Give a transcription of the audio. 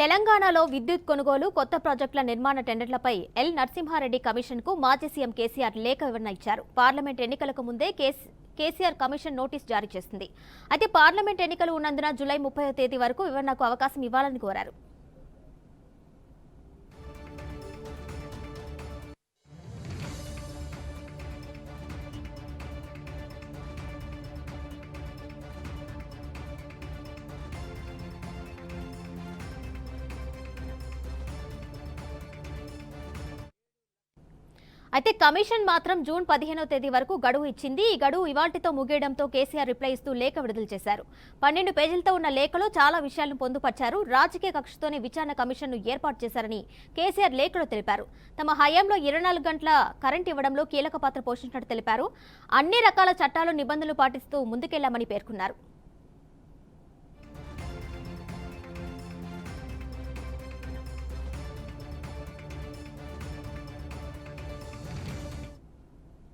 తెలంగాణలో విద్యుత్ కొనుగోలు కొత్త ప్రాజెక్టుల నిర్మాణ టెండర్లపై ఎల్ నరసింహారెడ్డి కమిషన్కు మాజీ సీఎం కేసీఆర్ లేఖ వివరణ ఇచ్చారు. పార్లమెంట్ ఎన్నికలకు ముందే కేసీఆర్ కమిషన్ నోటీస్ జారీ చేసింది. అయితే పార్లమెంట్ ఎన్నికలు ఉన్నందున జూలై 30వ తేదీ వరకు వివరణకు అవకాశం ఇవ్వాలని కోరారు. అయితే కమిషన్ మాత్రం జూన్ 15వ తేదీ వరకు గడువు ఇచ్చింది. ఈ గడువు ఇవాల్టితో ముగియడంతో కేసీఆర్ రిప్లై ఇస్తూ లేఖ విడుదల చేశారు. 12 పేజీలతో ఉన్న లేఖలో చాలా విషయాలను పొందుపర్చారు. రాజకీయ కక్షతోనే విచారణ కమిషన్ను ఏర్పాటు చేశారని కేసీఆర్ లేఖలో తెలిపారు. తమ హయాంలో 24 గంటల కరెంట్ ఇవ్వడంలో కీలక పాత్ర పోషించినట్టు తెలిపారు. అన్ని రకాల చట్టాలు నిబంధనలు పాటిస్తూ ముందుకెళ్లామని పేర్కొన్నారు.